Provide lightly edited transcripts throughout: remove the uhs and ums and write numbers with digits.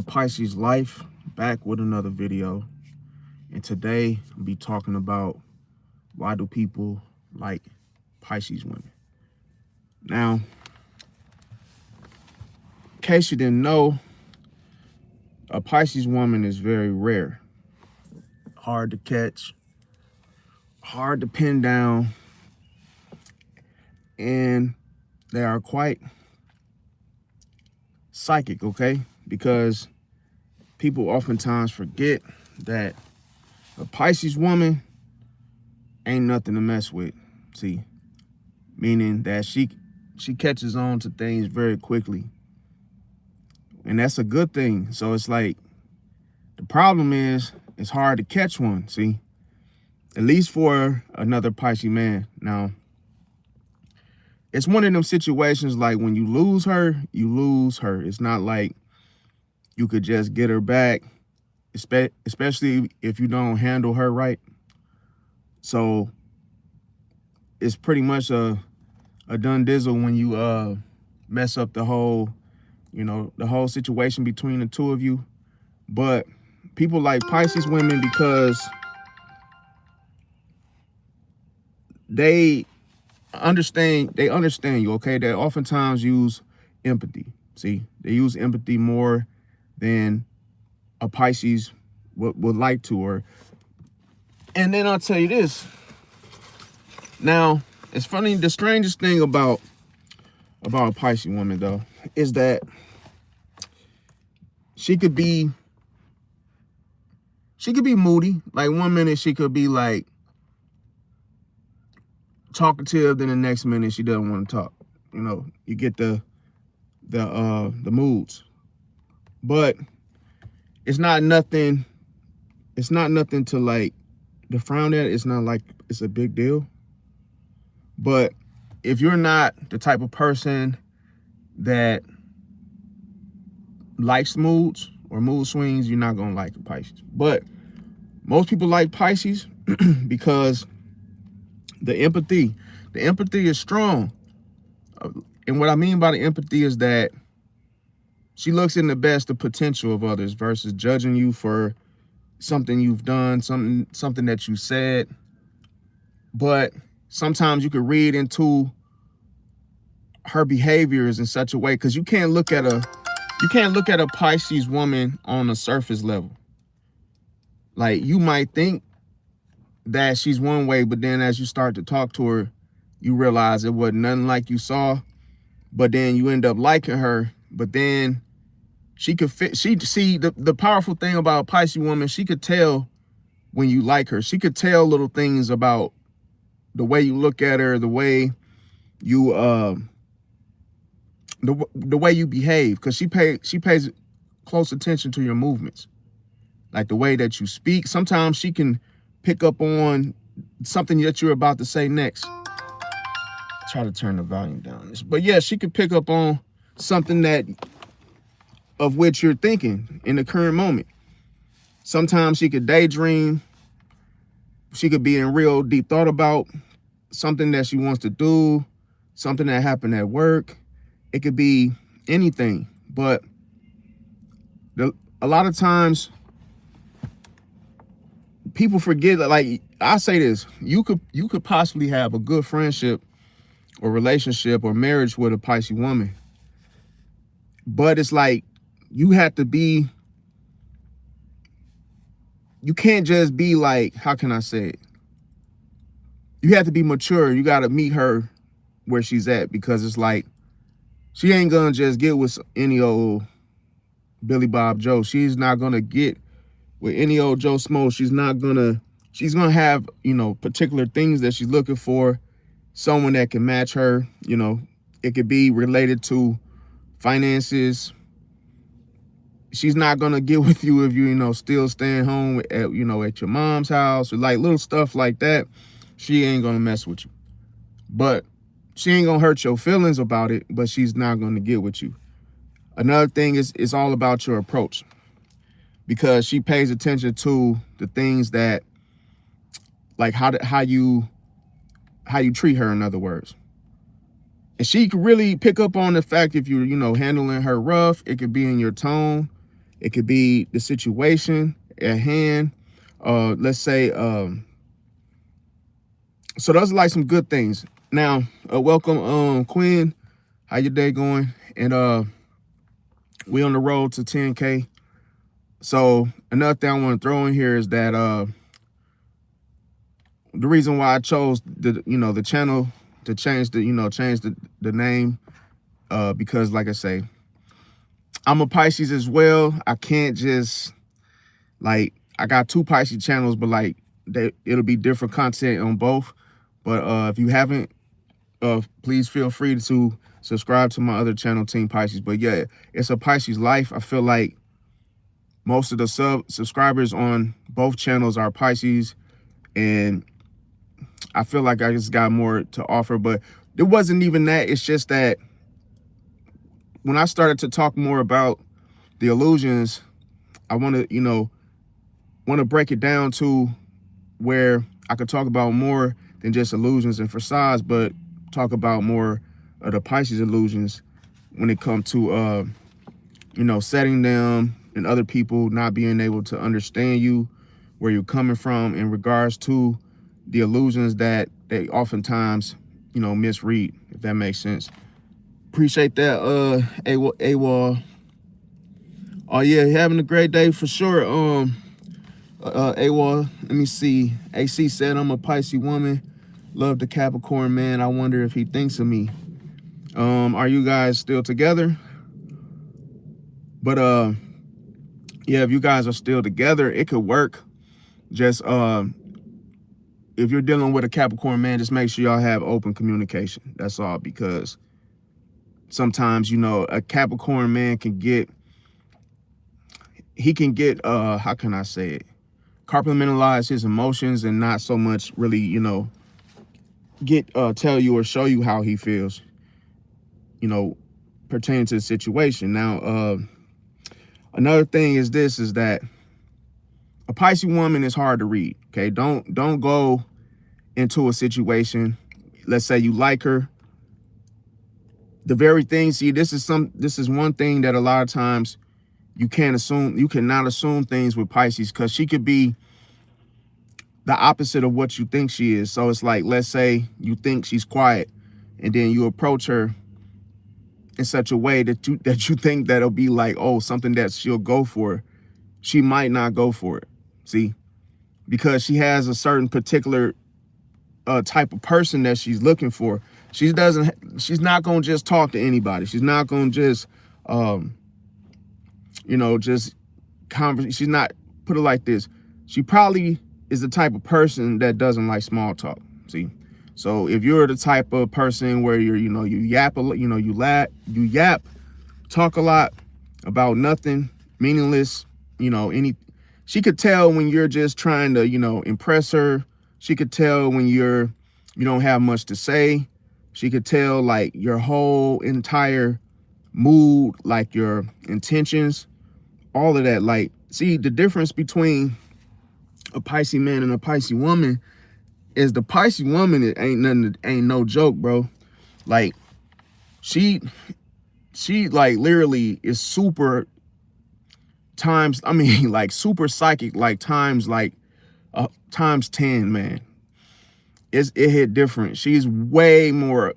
Pisces Life, back with another video. And today I'll be talking about why do people like Pisces women. Now, in case you didn't know, a Pisces woman is very rare, hard to catch, hard to pin down, and they are quite psychic, okay? Because people oftentimes forget that a Pisces woman ain't nothing to mess with. See, meaning that she catches on to things very quickly. And that's a good thing. So it's like, the problem is it's hard to catch one, see? At least for another Pisces man. Now, it's one of them situations like when you lose her, you lose her. It's not like you could just get her back, especially if you don't handle her right. So it's pretty much a done dizzle when you mess up the whole, the whole situation between the two of you. But people like Pisces women because they understand you, okay? They oftentimes use empathy. See, they use empathy more than a Pisces would like to. And then I'll tell you this. Now, it's funny, the strangest thing about a Pisces woman, though, is that she could be moody. Like, one minute she could be like talkative, then the next minute she doesn't want to talk. You get the moods. But it's not nothing to like to frown at. It's not like it's a big deal. But if you're not the type of person that likes moods or mood swings, you're not gonna like a Pisces. But most people like Pisces because the empathy is strong. And what I mean by the empathy is that she looks in the best of potential of others versus judging you for something you've done, something that you said. But sometimes you could read into her behaviors in such a way, because you can't look at a Pisces woman on a surface level. Like, you might think that she's one way, but then as you start to talk to her, you realize it wasn't nothing like you saw. But then you end up liking her. But then see the powerful thing about a Pisces woman, she could tell when you like her. She could tell little things about the way you look at her, the way you the way you behave, because she pays close attention to your movements, like the way that you speak. Sometimes she can pick up on something that you're about to say next. Try to turn the volume down. But yeah, she could pick up on something of which you're thinking in the current moment. Sometimes she could daydream. She could be in real deep thought about something that she wants to do, something that happened at work. It could be anything. But a lot of times people forget that, like, I say this, you could possibly have a good friendship or relationship or marriage with a Pisces woman. But it's like, you can't just be like, how can I say it? You have to be mature. You got to meet her where she's at, because it's like, she ain't gonna just get with any old Billy Bob Joe. She's not gonna get with any old Joe Smo. She's gonna have, particular things that she's looking for. Someone that can match her. It could be related to finances. She's not gonna get with you if you still staying home at your mom's house, or like little stuff like that. She ain't gonna mess with you. But she ain't gonna hurt your feelings about it, but she's not gonna get with you. Another thing is, it's all about your approach, because she pays attention to the things that, like, how you treat her, in other words. And she could really pick up on the fact if you're, handling her rough. It could be in your tone. It could be the situation at hand. Let's say, so those are like some good things. Now, welcome, Quinn. How your day going? And we on the road to 10K. So another thing I want to throw in here is that the reason why I chose the channel to change the name, because like I say, I'm a Pisces as well. I can't just like, I got 2 Pisces channels, but like it'll be different content on both. But if you haven't, please feel free to subscribe to my other channel, Team Pisces. But yeah, it's a Pisces life. I feel like most of the subscribers on both channels are Pisces, and I feel like I just got more to offer. But it wasn't even that. It's just that when I started to talk more about the illusions, I want to break it down to where I could talk about more than just illusions and facades, but talk about more of the Pisces illusions when it comes to setting them and other people not being able to understand you, where you're coming from in regards to the illusions that they oftentimes misread, if that makes sense. Appreciate that, AWOL. Oh yeah, having a great day for sure. AWOL, let me see. AC said I'm a Pisces woman. Love the Capricorn man. I wonder if he thinks of me. Are you guys still together? But yeah, if you guys are still together, it could work. Just if you're dealing with a Capricorn man, just make sure y'all have open communication. That's all, because sometimes a Capricorn man can get how can I say it? Compartmentalize his emotions and not so much really, tell you or show you how he feels, pertaining to the situation. Now, another thing is that a Pisces woman is hard to read. Okay, don't go into a situation. Let's say you like her. The very thing. See, this is one thing that a lot of times you cannot assume things with Pisces, because she could be the opposite of what you think she is. So it's like, let's say you think she's quiet, and then you approach her in such a way that you think that'll be like, oh, something that she'll go for. She might not go for it. See, because she has a certain particular type of person that she's looking for. She's not gonna just talk to anybody. She's not gonna just just converse. She's not, put it like this, she probably is the type of person that doesn't like small talk. See, so if you're the type of person where you yap a lot, you yap, talk a lot about nothing, meaningless, she could tell when you're just trying to, impress her. She could tell when you don't have much to say. She could tell like your whole entire mood, like your intentions, all of that. Like, see, the difference between a Pisces man and a Pisces woman is the Pisces woman ain't no joke, bro. Like, she like literally is super times, like super psychic, like times 10, man. It hit different. She's way more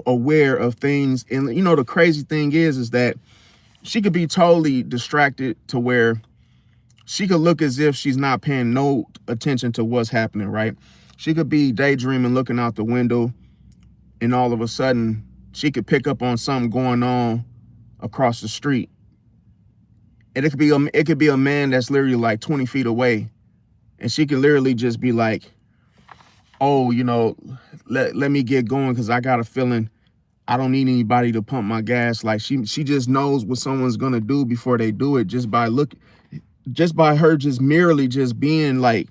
aware of things. And the crazy thing is that she could be totally distracted to where she could look as if she's not paying no attention to what's happening, right? She could be daydreaming, looking out the window, and all of a sudden she could pick up on something going on across the street. And it could be a man that's literally like 20 feet away, and she could literally just be like, oh, let me get going, because I got a feeling I don't need anybody to pump my gas. Like, she just knows what someone's gonna do before they do it, just by her just merely just being like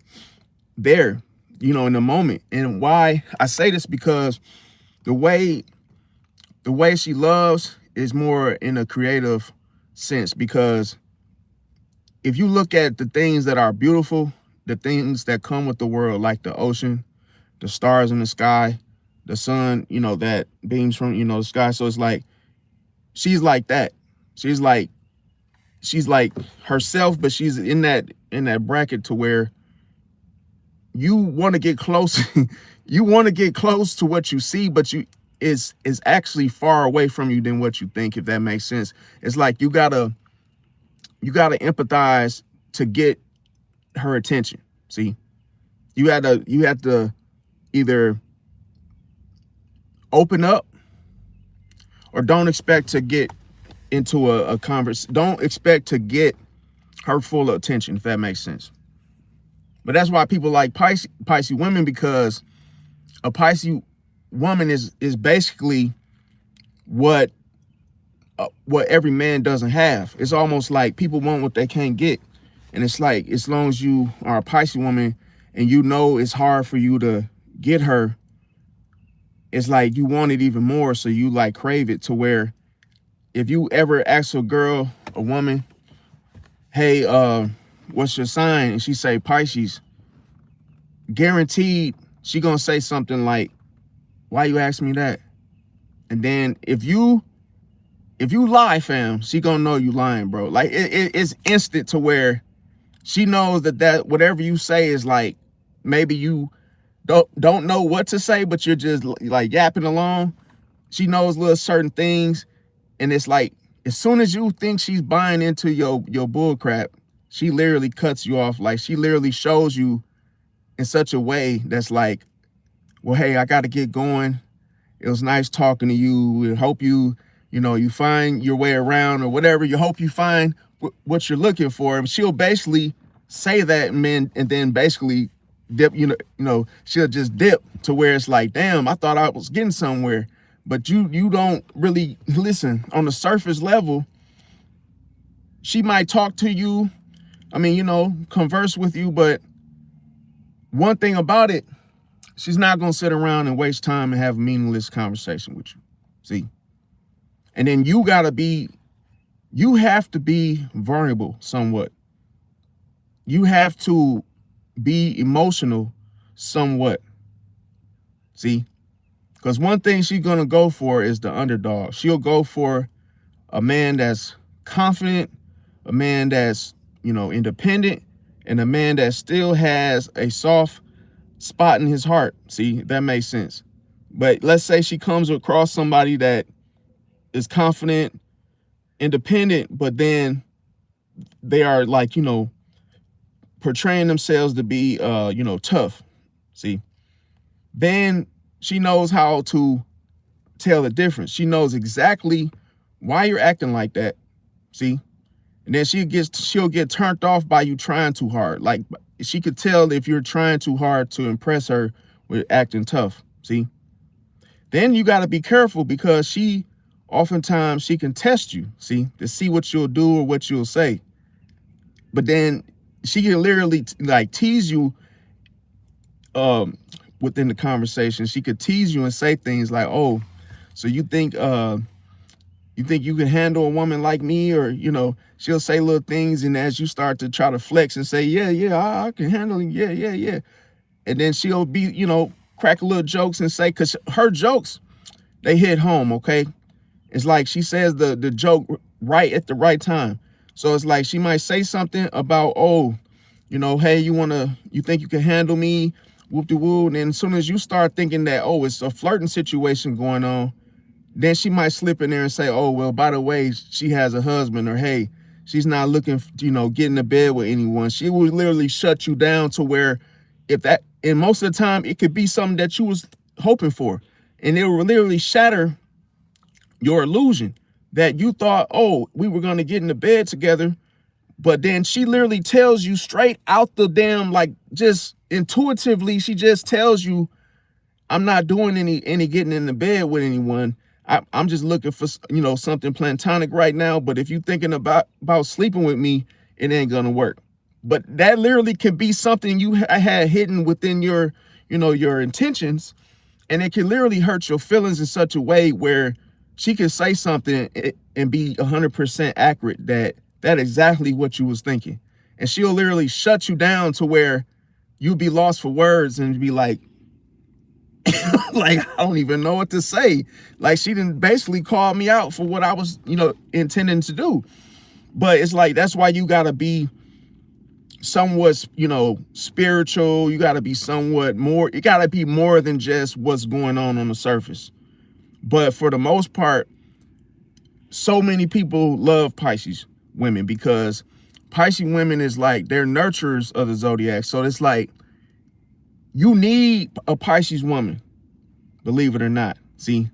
there, in the moment. And why I say this, because the way she loves is more in a creative sense. Because if you look at the things that are beautiful, the things that come with the world, like the ocean, the stars in the sky, the sun, that beams from, the sky. So it's like, she's like that. She's like she's like herself, but she's in that bracket to where you want to get close. You want to get close to what you see, but you is actually far away from you than what you think, if that makes sense. It's like you gotta empathize to get her attention. See, you have to either open up or don't expect to get into a conversation. Don't expect to get her full attention, if that makes sense. But that's why people like Pisces women, because a Pisces woman is basically what every man doesn't have. It's almost like people want what they can't get. And it's like, as long as you are a Pisces woman and you know it's hard for you to get her, it's like you want it even more. So you like crave it, to where if you ever ask a girl, a woman, hey, what's your sign? And she say Pisces, guaranteed she gonna say something like, why you ask me that? And then if you lie, fam, she gonna know you lying, bro. Like it's instant, to where she knows that whatever you say is like, maybe you don't know what to say, but you're just like yapping along. She knows little certain things, and it's like, as soon as you think she's buying into your bull crap, she literally cuts you off. Like, she literally shows you in such a way that's like, well, hey, I got to get going. It was nice talking to you. I hope you find your way around, or whatever. You hope you find what you're looking for. She'll basically say that, and then basically dip, she'll just dip, to where it's like, damn, I thought I was getting somewhere. But you don't really listen. On the surface level, she might talk to you, converse with you, but one thing about it, she's not going to sit around and waste time and have a meaningless conversation with you. See? And then you have to be vulnerable somewhat. You have to be emotional somewhat. See? Because one thing she's going to go for is the underdog. She'll go for a man that's confident, a man that's, independent, and a man that still has a soft spot in his heart. See, that makes sense. But let's say she comes across somebody that is confident, independent, but then they are like, portraying themselves to be, tough. See, then she knows how to tell the difference. She knows exactly why you're acting like that. See, and then she'll get turned off by you trying too hard. Like, she could tell if you're trying too hard to impress her with acting tough. See, then you got to be careful, because oftentimes she can test you, see, to see what you'll do or what you'll say. But then she can literally like tease you within the conversation. She could tease you and say things like, oh, so you think you can handle a woman like me? Or, she'll say little things, and as you start to try to flex and say, yeah, I can handle it. Yeah. And then she'll be, crack a little jokes and say, because her jokes, they hit home, okay? It's like she says the joke right at the right time. So it's like she might say something about, oh, hey, you think you can handle me? Whoop-de-woo. And then as soon as you start thinking that, oh, it's a flirting situation going on, then she might slip in there and say, oh, well, by the way, she has a husband, or hey, she's not looking, get in the bed with anyone. She will literally shut you down, to where and most of the time it could be something that you was hoping for. And it will literally shatter your illusion that you thought, oh, we were going to get in the bed together. But then she literally tells you straight out the damn, like, just intuitively, she just tells you, I'm not doing any getting in the bed with anyone. I'm just looking for, something platonic right now. But if you're thinking about sleeping with me, it ain't gonna work. But that literally can be something you had hidden within your, your intentions. And it can literally hurt your feelings in such a way where she can say something and be 100% accurate that exactly what you was thinking. And she'll literally shut you down, to where you'll be lost for words and be like, like, I don't even know what to say. Like, she didn't basically call me out for what I was, intending to do. But it's like, that's why you gotta be somewhat, spiritual. You gotta be somewhat more, it gotta be more than just what's going on the surface. But for the most part, so many people love Pisces women because Pisces women is like, they're nurturers of the zodiac. So it's like, you need a Pisces woman, believe it or not. See,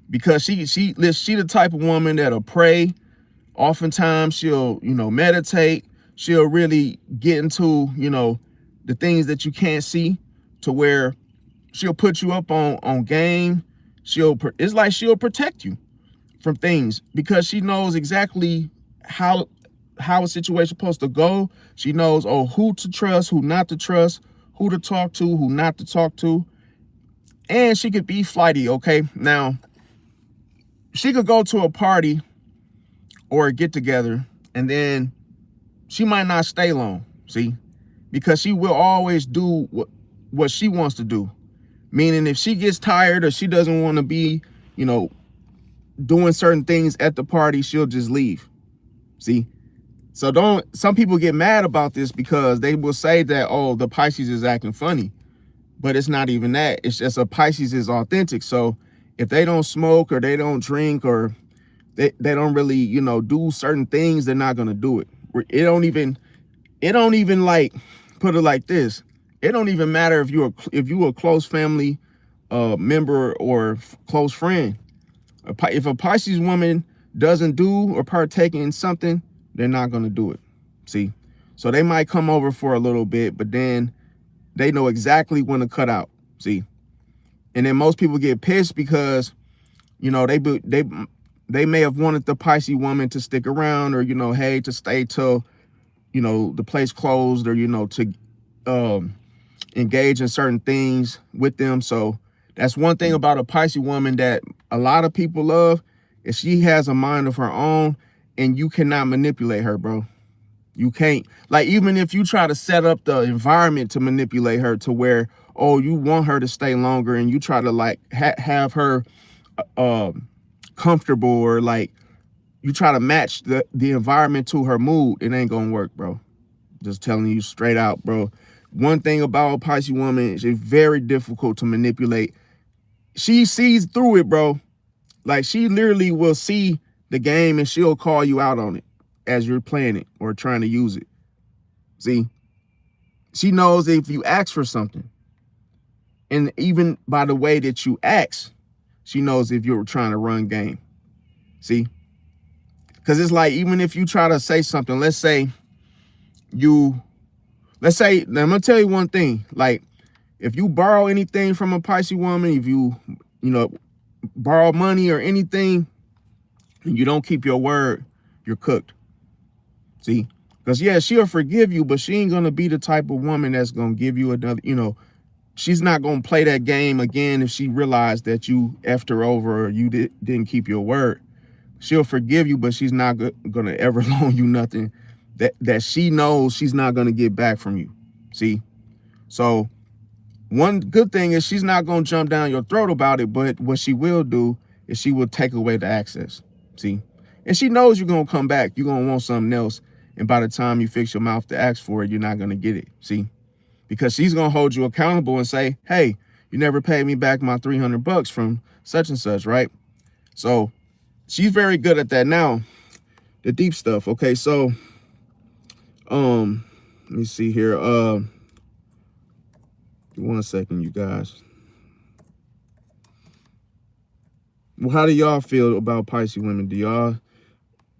because she the type of woman that'll pray. Oftentimes she'll, meditate. She'll really get into, the things that you can't see, to where she'll put you up on game. It's like she'll protect you from things because she knows exactly how a situation's supposed to go. She knows, who to trust, who not to trust, who to talk to, who not to talk to. And she could be flighty, okay? Now, she could go to a party or a get together, and then she might not stay long, see? Because she will always do what she wants to do. Meaning if she gets tired or she doesn't want to be, doing certain things at the party, she'll just leave, see? So some people get mad about this because they will say that, the Pisces is acting funny. But it's not even that. It's just a Pisces is authentic. So if they don't smoke or they don't drink or they don't really, do certain things, they're not going to do it. It don't even like, put it like this. It don't even matter if you're a close family member or close friend. If a Pisces woman doesn't do or partake in something, they're not going to do it. See? So they might come over for a little bit, but then they know exactly when to cut out. See? And then most people get pissed because, they may have wanted the Pisces woman to stick around or, hey, to stay till, the place closed or, to engage in certain things with them. So that's one thing about a Pisces woman that a lot of people love, is she has a mind of her own and you cannot manipulate her, bro. You can't. Like, even if you try to set up the environment to manipulate her to where, you want her to stay longer and you try to like have her comfortable, or like you try to match the environment to her mood, it ain't gonna work, bro. Just telling you straight out, bro. One thing about a Pisces woman is it's very difficult to manipulate. She sees through it, bro. Like, she literally will see the game and she'll call you out on it as you're playing it or trying to use it. See? She knows if you ask for something, and even by the way that you ask, she knows if you're trying to run game. See? Because it's like, even if you try to say something, let's say, I'm going to tell you one thing. Like, if you borrow anything from a Pisces woman, if you, borrow money or anything, and you don't keep your word, you're cooked. See? Because, yeah, she'll forgive you, but she ain't going to be the type of woman that's going to give you another, she's not going to play that game again if she realized that you effed her over or you didn't keep your word. She'll forgive you, but she's not going to ever loan you nothing that she knows she's not going to get back from you. See? So one good thing is she's not going to jump down your throat about it, but what she will do is she will take away the access. See? And she knows you're going to come back. You're going to want something else. And by the time you fix your mouth to ask for it, you're not going to get it. See? Because she's going to hold you accountable and say, hey, you never paid me back my $300 from such and such, right? So she's very good at that. Now, the deep stuff. Okay, so let me see here. 1 second, you guys. Well, how do y'all feel about Pisces women? Do y'all,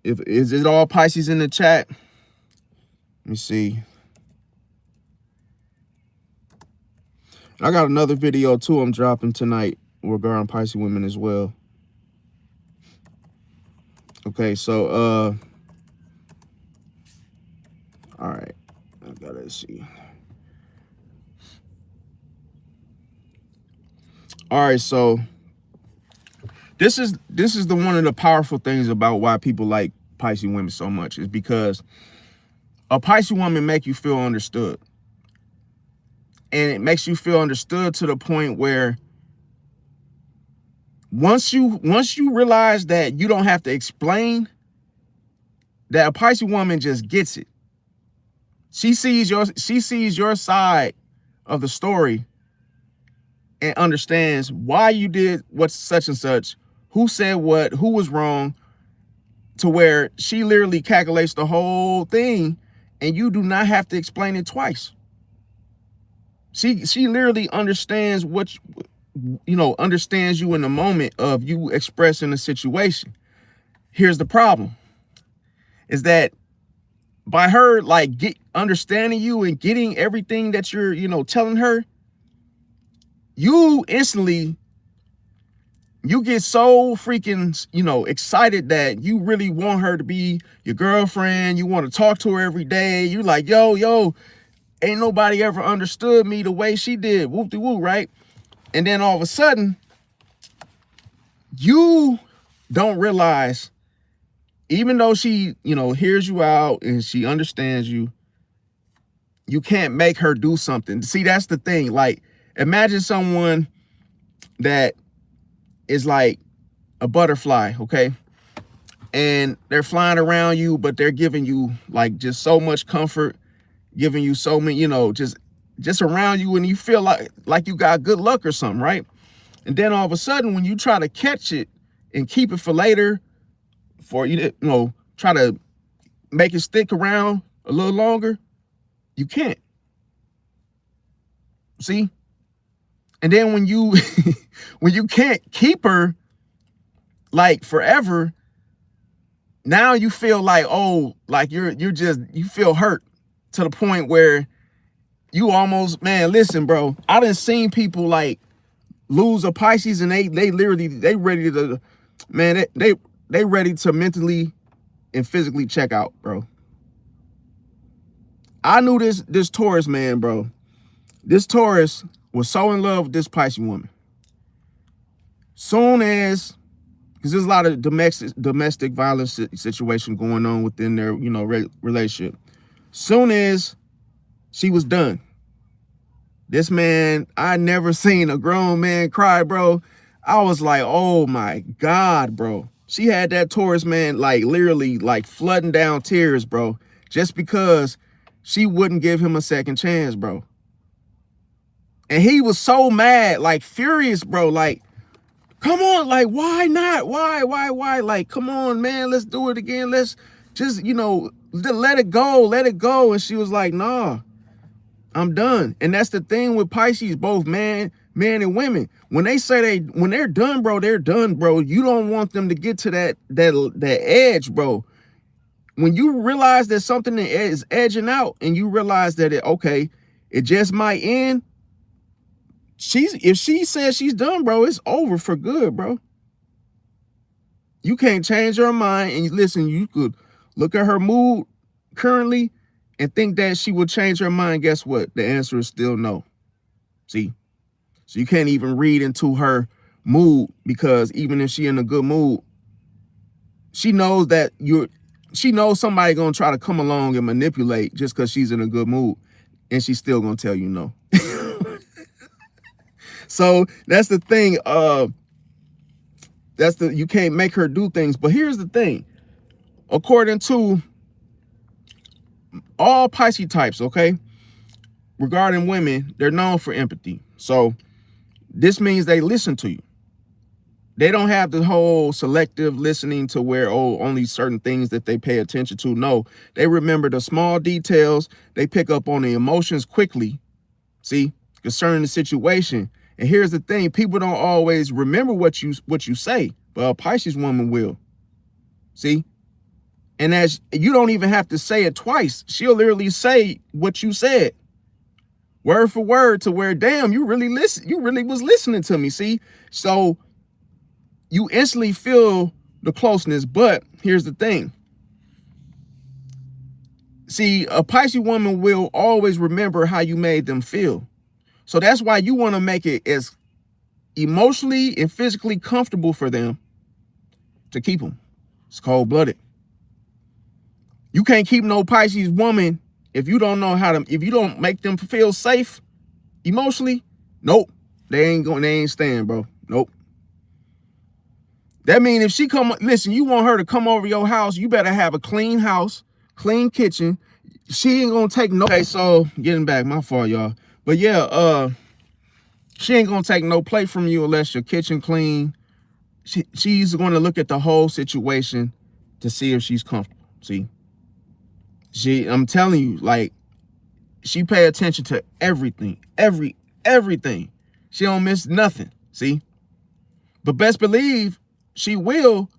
is it all Pisces in the chat? Let me see. I got another video too I'm dropping tonight regarding Pisces women as well. Okay, so all right, I gotta see. All right, so this is the one of the powerful things about why people like Pisces women so much, is because a Pisces woman make you feel understood. And it makes you feel understood to the point where once you realize that you don't have to explain that a Pisces woman just gets it. She sees your side of the story and understands why you did what's such and such, who said what, who was wrong, to where she literally calculates the whole thing and you do not have to explain it twice. She literally understands what, understands you in the moment of you expressing the situation. Here's the problem, is that by her like understanding you and getting everything that you're, telling her, you instantly, you get so freaking, excited that you really want her to be your girlfriend. You want to talk to her every day. You like, yo, ain't nobody ever understood me the way she did. Whoop-de-woo, right? And then all of a sudden, you don't realize, even though she, hears you out and she understands you, you can't make her do something. See, that's the thing. Like, imagine someone that is like a butterfly, okay? And they're flying around you, but they're giving you like just so much comfort, giving you so many, just around you, and you feel like you got good luck or something, right? And then all of a sudden, when you try to catch it and keep it for later, for try to make it stick around a little longer, you can't. See? And then when you when you can't keep her like forever, now you feel like, oh, like you feel hurt to the point where you almost, man, listen, bro, I done seen people like lose a Pisces and they literally, they ready to, man, they ready to mentally and physically check out, bro. I knew this Taurus man, bro. This Taurus was so in love with this Pisces woman. Soon as, because there's a lot of domestic violence situation going on within their, relationship. Soon as she was done, this man, I never seen a grown man cry, bro. I was like, oh my God, bro. She had that Taurus man like literally like flooding down tears, bro, just because she wouldn't give him a second chance, bro. And he was so mad, like furious, bro. Like, come on, like, why not? Why? Like, come on, man, let's do it again. Let's just, let it go. And she was like, nah, I'm done. And that's the thing with Pisces, both men and women. When they say when they're done, bro, they're done, bro. You don't want them to get to that edge, bro. When you realize that something is edging out and you realize that it just might end. If she says she's done, bro, it's over for good, bro. You can't change her mind. And listen, you could look at her mood currently and think that she will change her mind. Guess what? The answer is still no. See? So you can't even read into her mood, because even if she in a good mood, she knows that she knows somebody gonna try to come along and manipulate just because she's in a good mood, and she's still gonna tell you no. So that's the thing. You can't make her do things. But here's the thing. According to all Pisces types, okay, regarding women, they're known for empathy. So this means they listen to you. They don't have the whole selective listening to where, only certain things that they pay attention to. No, they remember the small details. They pick up on the emotions quickly, see, concerning the situation. And here's the thing, people don't always remember what you say, but a Pisces woman will. See? And as you don't even have to say it twice, she'll literally say what you said, word for word, to where, damn, you really was listening to me. See? So you instantly feel the closeness. But here's the thing. See, a Pisces woman will always remember how you made them feel. So that's why you want to make it as emotionally and physically comfortable for them to keep them. It's cold-blooded. You can't keep no Pisces woman if you don't know if you don't make them feel safe emotionally. Nope. They ain't staying, bro. Nope. That means if she come, listen, you want her to come over your house, you better have a clean house, clean kitchen. She ain't gonna take no. Okay, so getting back, my fault, y'all. But yeah, she ain't gonna take no plate from you unless your kitchen clean. She's gonna look at the whole situation to see if she's comfortable. See, I'm telling you, like, she pay attention to everything, everything. She don't miss nothing. See, but best believe she will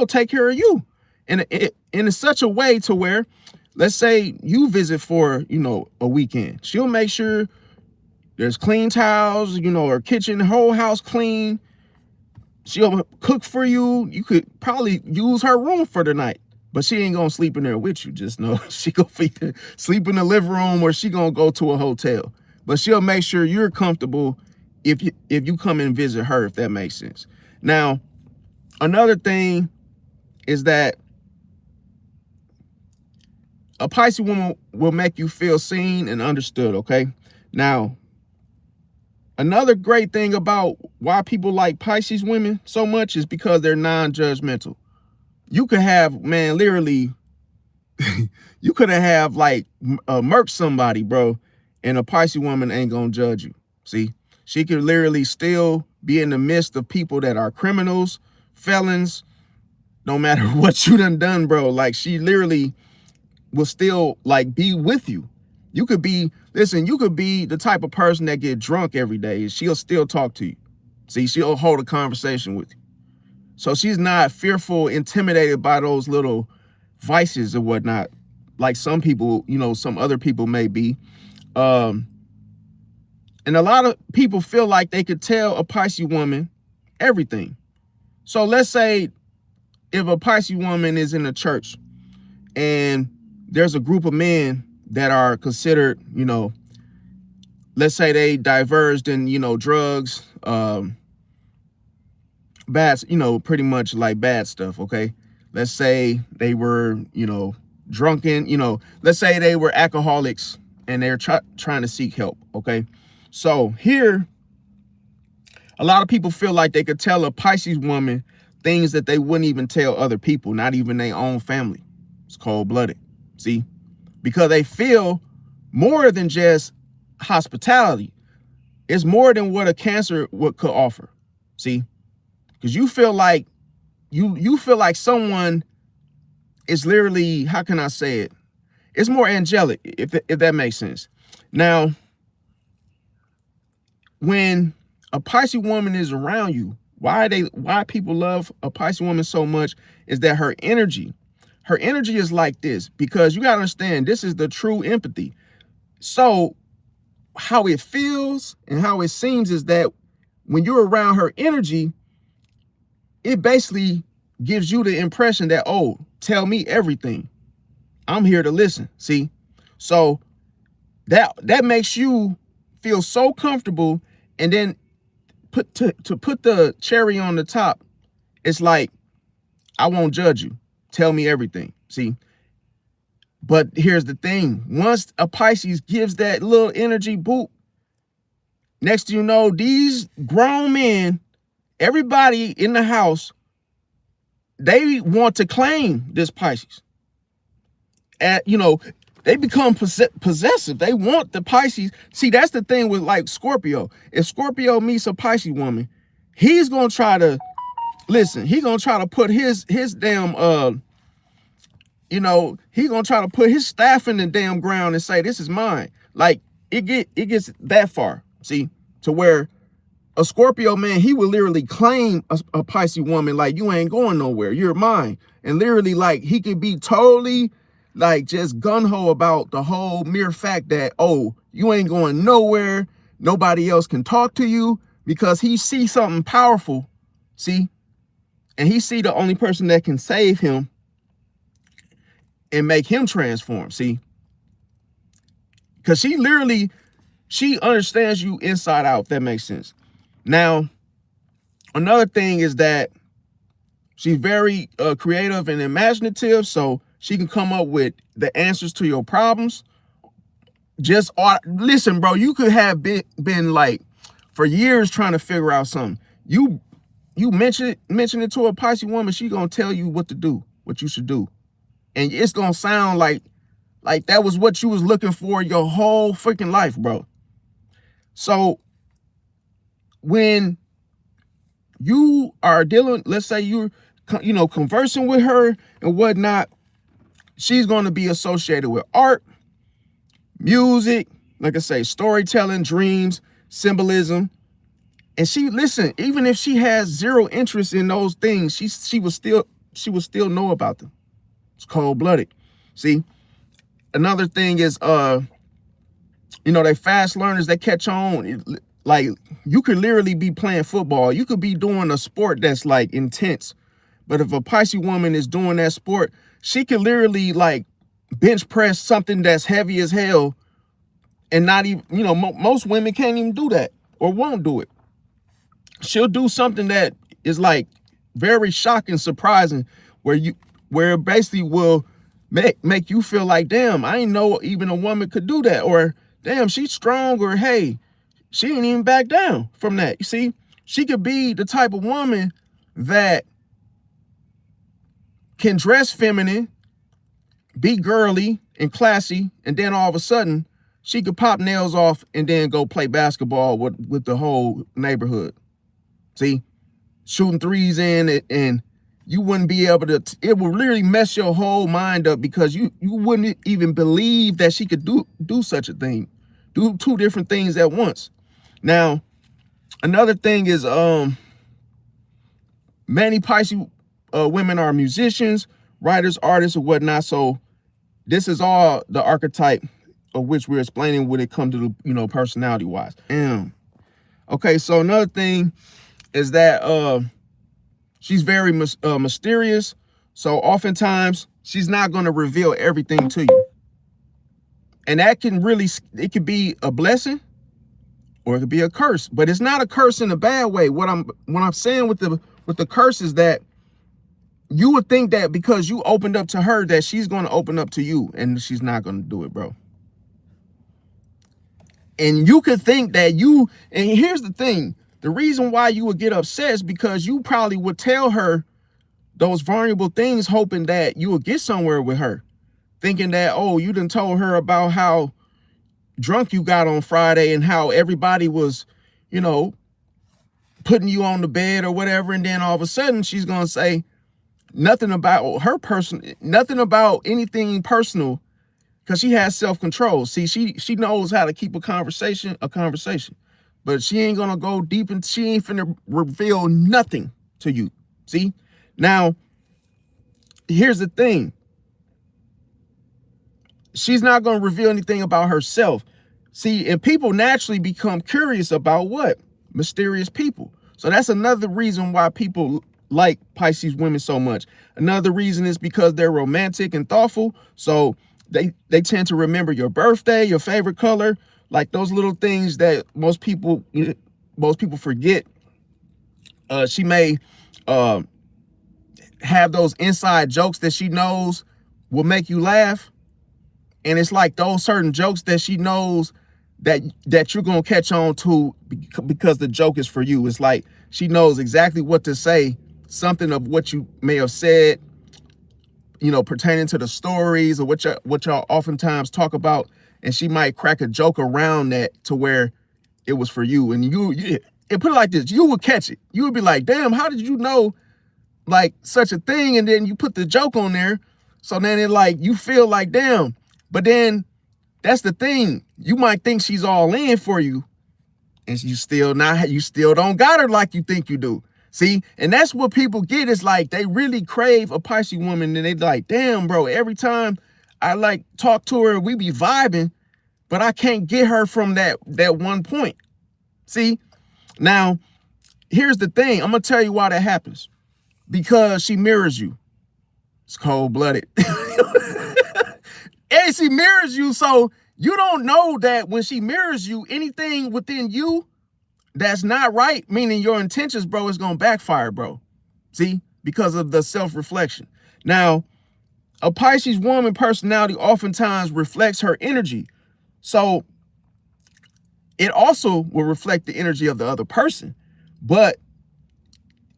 take care of you in such a way to where, let's say you visit for, a weekend. She'll make sure there's clean towels, her kitchen, whole house clean. She'll cook for you. You could probably use her room for the night, but she ain't gonna sleep in there with you. Just know she gonna sleep in the living room, or she gonna go to a hotel. But she'll make sure you're comfortable if you come and visit her, if that makes sense. Now, another thing is that a Pisces woman will make you feel seen and understood, okay? Now, another great thing about why people like Pisces women so much is because they're non-judgmental. You could have, man, literally, you could have like murked somebody, bro, and a Pisces woman ain't gonna judge you. See, she could literally still be in the midst of people that are criminals, felons, no matter what you done, bro. Like, she literally will still like be with you. You could be, listen, you could be the type of person that get drunk every day and she'll still talk to you. See, she'll hold a conversation with you. So she's not fearful, intimidated by those little vices or whatnot, like some people, some other people may be. And a lot of people feel like they could tell a Pisces woman everything. So let's say if a Pisces woman is in a church and there's a group of men that are considered, let's say they diverged in, drugs, bad, pretty much like bad stuff, okay? Let's say they were, drunken, let's say they were alcoholics and they're trying to seek help, okay? So here, a lot of people feel like they could tell a Pisces woman things that they wouldn't even tell other people, not even their own family. It's cold-blooded, see? Because they feel more than just hospitality. It's more than what a Cancer could offer, see? Because you feel like you feel like someone is literally, how can I say it? It's more angelic, if that makes sense. Now, when a Pisces woman is around you, why people love a Pisces woman so much is that her energy is like this, because you got to understand, this is the true empathy. So how it feels and how it seems is that when you're around her energy, it basically gives you the impression that, oh, tell me everything. I'm here to listen. See? So that makes you feel so comfortable. And then to put the cherry on the top, it's like, I won't judge you. Tell me everything. See? But here's the thing. Once a Pisces gives that little energy boot, next you know, these grown men, everybody in the house, they want to claim this Pisces. And, they become possessive. They want the Pisces. See, that's the thing with like Scorpio. If Scorpio meets a Pisces woman, he's going to try to, listen, he's going to try to put his damn, he's going to try to put his staff in the damn ground and say, this is mine. Like, it gets that far, see, to where a Scorpio man, he will literally claim a Pisces woman like, you ain't going nowhere, you're mine. And literally, like, he could be totally like just gung-ho about the whole mere fact that, oh, you ain't going nowhere, nobody else can talk to you, because he sees something powerful, see, and he see the only person that can save him and make him transform, see, because she understands you inside out, if that makes sense. Now, another thing is that she's very creative and imaginative, so she can come up with the answers to your problems. Just listen, bro, you could have been like for years trying to figure out something. You you mention it to a Pisces woman, she gonna tell you what to do, what you should do. And it's gonna sound like that was what you was looking for your whole freaking life, bro. So when you are dealing, let's say you're, conversing with her and whatnot, she's going to be associated with art, music, like I say, storytelling, dreams, symbolism. And listen, even if she has zero interest in those things, she will still know about them. It's cold-blooded. See, another thing is, they fast learners, they catch on. Like, you could literally be playing football. You could be doing a sport that's like intense. But if a Pisces woman is doing that sport, she can literally like bench press something that's heavy as hell and not even, most women can't even do that or won't do it. She'll do something that is like very shocking, surprising, where it basically will make you feel like, damn, I didn't know even a woman could do that, or damn, she's strong, or hey, she ain't even back down from that. You see, she could be the type of woman that can dress feminine, be girly and classy, and then all of a sudden she could pop nails off and then go play basketball with the whole neighborhood. See, shooting threes in it, and you wouldn't be able to, it would literally mess your whole mind up, because you wouldn't even believe that she could do such a thing, do two different things at once. Now, another thing is, many Pisces women are musicians, writers, artists, or whatnot. So this is all the archetype of which we're explaining when it comes to the, personality wise. Okay, so another thing is that she's very mysterious. So oftentimes she's not going to reveal everything to you. And that can really, it could be a blessing or it could be a curse, but it's not a curse in a bad way. What I'm saying with the curse is that you would think that because you opened up to her that she's going to open up to you, and she's not going to do it, bro. And you could think that and here's the thing, the reason why you would get upset is because you probably would tell her those vulnerable things hoping that you would get somewhere with her, thinking that, oh, you done told her about how drunk you got on Friday and how everybody was, putting you on the bed or whatever. And then all of a sudden she's going to say nothing about nothing about anything personal, because she has self-control. See, she knows how to keep a conversation, but she ain't going to go deep, and she ain't finna reveal nothing to you. See, now here's the thing. She's not going to reveal anything about herself. See, and people naturally become curious about what? Mysterious people. So that's another reason why people like Pisces women so much. Another reason is because they're romantic and thoughtful. So they tend to remember your birthday, your favorite color, like those little things that most people forget. She may have those inside jokes that she knows will make you laugh. And it's like those certain jokes that she knows that you're going to catch on to because the joke is for you. It's like she knows exactly what to say, something of what you may have said, pertaining to the stories or what y'all oftentimes talk about. And she might crack a joke around that to where it was for you. And and put it like this, you would catch it. You would be like, damn, how did you know like such a thing? And then you put the joke on there. So then you feel like, damn. But then that's the thing. You might think she's all in for you, and you still don't got her like you think you do. See, and that's what people get, is like they really crave a Pisces woman, and they like, damn, bro, every time I talk to her, we be vibing, but I can't get her from that one point. See, now here's the thing. I'm gonna tell you why that happens. Because she mirrors you. It's cold-blooded. And she mirrors you, so you don't know that when she mirrors you, anything within you that's not right, meaning your intentions, bro, is gonna backfire, bro. See, because of the self-reflection. Now, a Pisces woman personality oftentimes reflects her energy. So it also will reflect the energy of the other person. But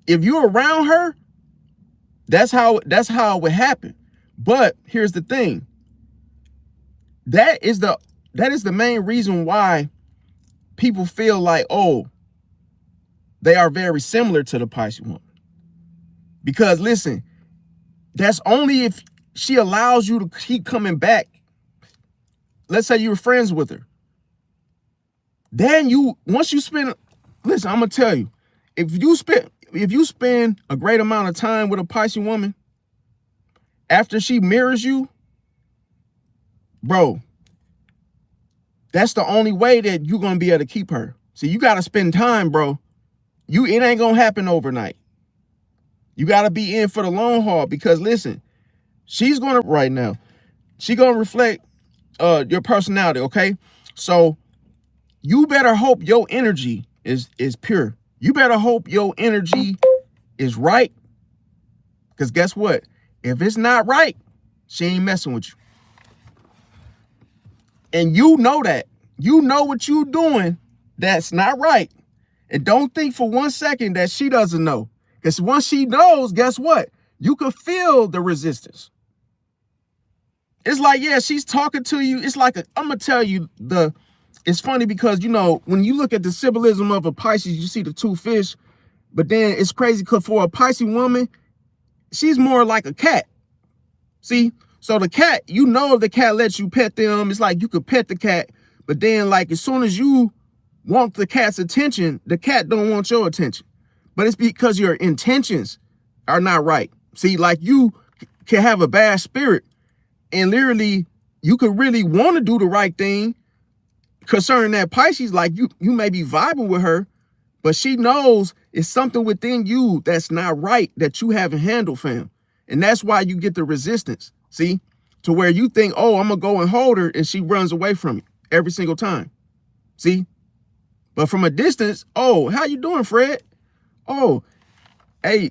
if you're around her, that's how it would happen. But here's the thing. That is the main reason why people feel like, oh, they are very similar to the Pisces woman. Because listen, that's only if she allows you to keep coming back. Let's say you were friends with her. Then once you spend, listen, I'm gonna tell you, if you spend a great amount of time with a Pisces woman, after she mirrors you, bro, that's the only way that you're gonna be able to keep her. See, you gotta spend time, bro. It ain't gonna happen overnight. You gotta be in for the long haul, because listen, she's gonna reflect your personality, okay? So you better hope your energy is pure. You better hope your energy is right. Because guess what? If it's not right, she ain't messing with you. And you know that. You know what you're doing that's not right. And don't think for 1 second that she doesn't know. Because once she knows, guess what? You can feel the resistance. It's like, yeah, she's talking to you. It's like, I'm going to tell you, it's funny because, you know, when you look at the symbolism of a Pisces, you see the two fish. But then it's crazy because for a Pisces woman, she's more like a cat. See? So the cat, you know, if the cat lets you pet them, it's like you could pet the cat. But then, like, as soon as you want the cat's attention, the cat don't want your attention. But it's because your intentions are not right. See, like, you can have a bad spirit and literally you could really want to do the right thing concerning that Pisces. Like, you may be vibing with her, but she knows it's something within you that's not right, that you haven't handled, fam. And that's why you get the resistance, see, to where you think, oh, I'm going to go and hold her, and she runs away from you every single time, see? But from a distance, oh, how you doing, Fred? Oh, hey,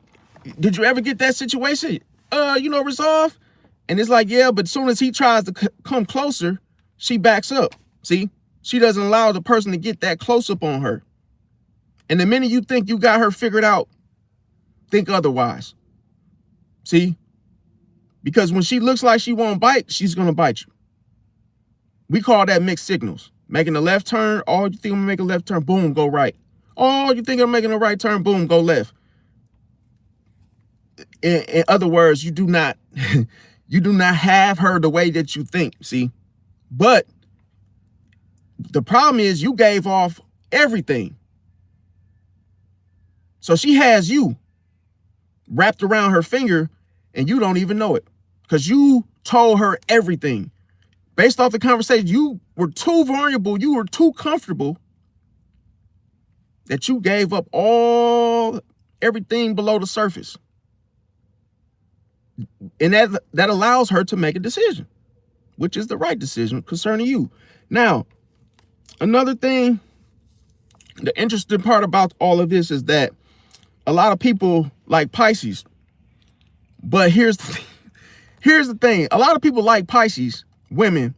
did you ever get that situation, resolved? And it's like, yeah, but as soon as he tries to come closer, she backs up, see? She doesn't allow the person to get that close up on her. And the minute you think you got her figured out, think otherwise. See? Because when she looks like she won't bite, she's going to bite you. We call that mixed signals. Making a left turn, oh, you think I'm going to make a left turn, boom, go right. Oh, you think I'm making a right turn, boom, go left. In other words, you do not have her the way that you think, see? But the problem is you gave off everything. So she has you wrapped around her finger and you don't even know it, because you told her everything. Based off the conversation, you were too vulnerable, you were too comfortable, that you gave up everything below the surface. And that allows her to make a decision, which is the right decision concerning you. Now, another thing, the interesting part about all of this is that a lot of people like Pisces, but here's the thing. A lot of people like Pisces women,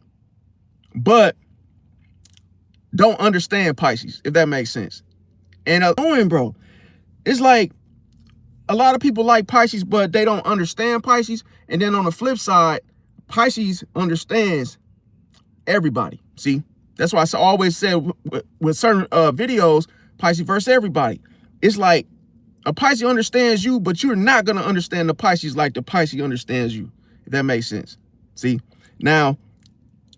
but don't understand Pisces, if that makes sense. And bro, it's like a lot of people like Pisces, but they don't understand Pisces. And then on the flip side, Pisces understands everybody. See, that's why I always said with certain videos, Pisces versus everybody. It's like a Pisces understands you, but you're not going to understand the Pisces like the Pisces understands you, if that makes sense. See, now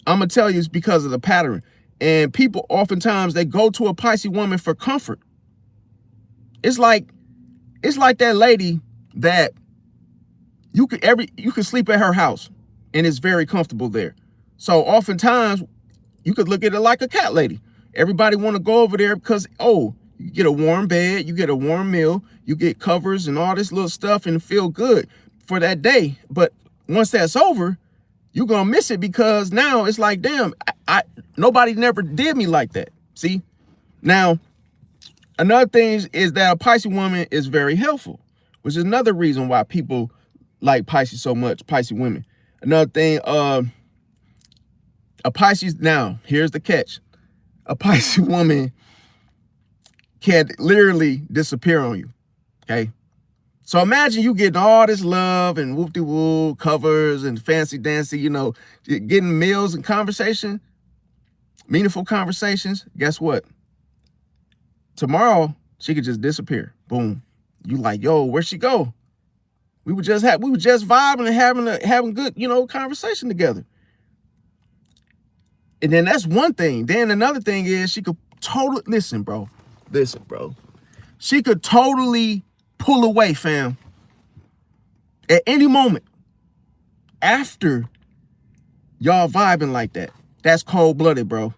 I'm going to tell you it's because of the pattern. And people oftentimes, they go to a Pisces woman for comfort. It's like that lady that you could sleep at her house and it's very comfortable there. So oftentimes you could look at it like a cat lady. Everybody want to go over there because, oh, you get a warm bed, you get a warm meal, you get covers and all this little stuff and feel good for that day. But once that's over, you're going to miss it, because now it's like, damn, nobody never did me like that. See? Now, another thing is that a Pisces woman is very helpful, which is another reason why people like Pisces so much, Pisces women. Another thing, a Pisces, now, here's the catch. A Pisces woman can literally disappear on you, okay? So imagine you getting all this love and whoop-de-woo covers and fancy dancy, you know, getting meals and conversation, meaningful conversations. Guess what? Tomorrow she could just disappear. Boom. You like, yo, where'd she go? We were just vibing and having good, you know, conversation together. And then that's one thing. Then another thing is she could totally listen, bro. She could totally pull away, fam. At any moment after y'all vibing like that. That's cold-blooded, bro.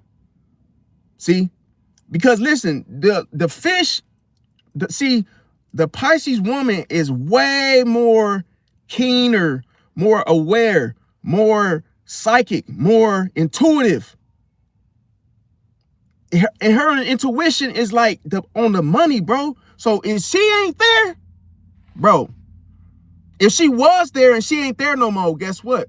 See? Because listen, the fish, the Pisces woman is way more keener, more aware, more psychic, more intuitive. And her intuition is like on the money, bro. So if she ain't there, bro, if she was there and she ain't there no more, guess what?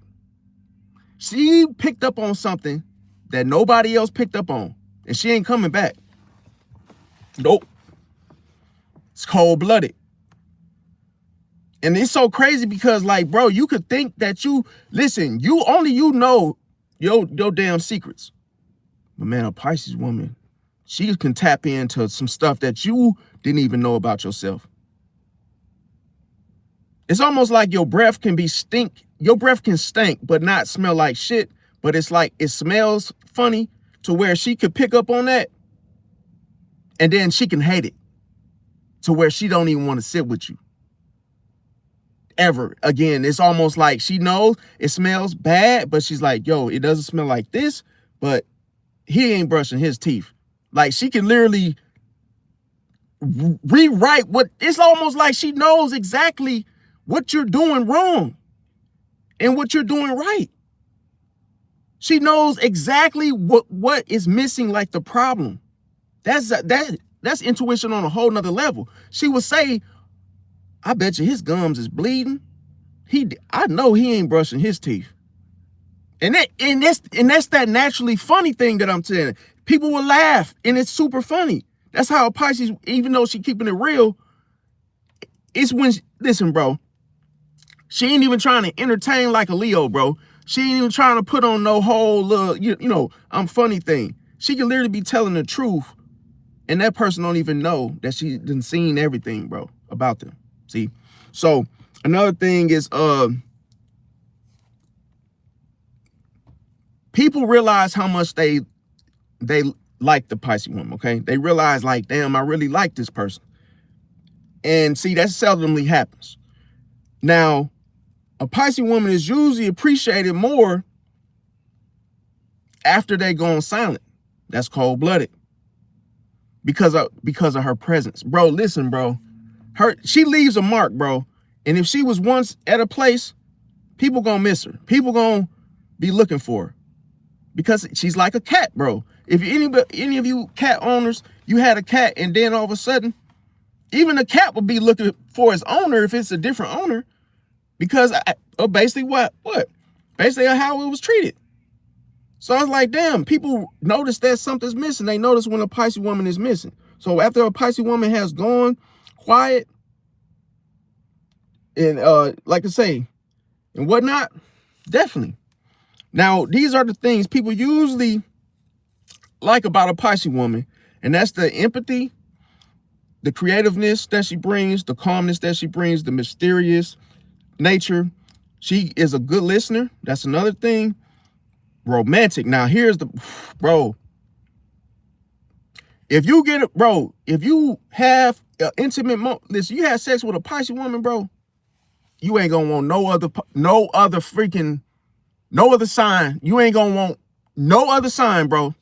She picked up on something that nobody else picked up on. And she ain't coming back. Nope. It's cold-blooded. And it's so crazy because, like, bro, you could think that you know your damn secrets. But man, a Pisces woman, she can tap into some stuff that you didn't even know about yourself. It's almost like your breath can stink, but not smell like shit. But it's like it smells funny to where she could pick up on that. And then she can hate it to where she don't even want to sit with you. Ever again, it's almost like she knows it smells bad, but she's like, yo, it doesn't smell like this, but he ain't brushing his teeth. Like she can literally rewrite what it's almost like she knows exactly what you're doing wrong and what you're doing right. She knows exactly what is missing, like the problem. That's intuition on a whole nother level. She would say, I bet you his gums is bleeding. I know he ain't brushing his teeth. And that's that naturally funny thing that I'm saying. People will laugh and it's super funny. That's how a Pisces, even though she keeping it real, it's when, listen, bro, she ain't even trying to entertain like a Leo, bro. She ain't even trying to put on no whole little, you know, I'm funny thing. She can literally be telling the truth and that person don't even know that she done seen everything, bro, about them. See? So another thing is people realize how much they like the Pisces woman, okay? They realize like, damn, I really like this person. And see, that seldomly happens. Now, a Pisces woman is usually appreciated more after they go on silent. That's cold-blooded. Because of her presence. Bro, listen, bro. She leaves a mark, bro. And if she was once at a place, people gonna miss her. People gonna be looking for her. Because she's like a cat, bro. If any of you cat owners, you had a cat and then all of a sudden, even the cat would be looking for its owner if it's a different owner. Because basically what? Basically how it was treated. So I was like, damn, people notice that something's missing. They notice when a Pisces woman is missing. So after a Pisces woman has gone quiet and like I say, and whatnot, definitely. Now, these are the things people usually like about a Pisces woman, and that's the empathy, the creativeness that she brings, the calmness that she brings, the mysterious nature. She is a good listener. That's another thing. Romantic. Now, here's the, bro. If you get it, bro, if you have an intimate moment, listen, you have sex with a Pisces woman, bro, you ain't gonna want no other sign. You ain't gonna want no other sign, bro.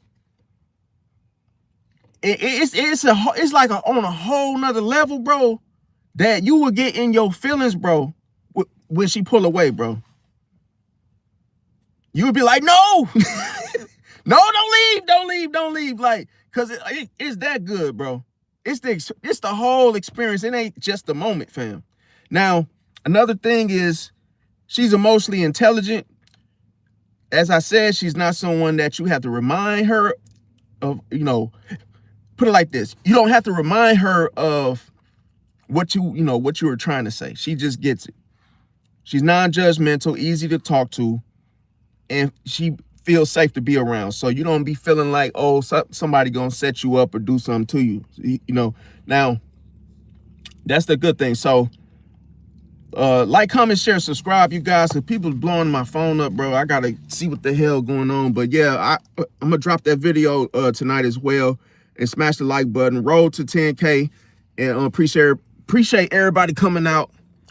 It's like on a whole nother level, bro, that you will get in your feelings, bro, when she pull away, bro. You would be like, no, no, don't leave. Like, cause it's that good, bro. It's the whole experience. It ain't just the moment, fam. Now, another thing is she's emotionally intelligent. As I said, she's not someone that you have to remind her of, you know, put it like this. You don't have to remind her of what you know, what you were trying to say. She just gets it. She's non-judgmental, easy to talk to, and she feels safe to be around. So you don't be feeling like, oh, somebody gonna set you up or do something to you. You know, now that's the good thing. So like, comment, share, subscribe, you guys, because people's blowing my phone up, bro. I gotta see what the hell going on. But yeah, I'm gonna drop that video tonight as well, and smash the like button. Roll to 10K, and appreciate everybody coming out.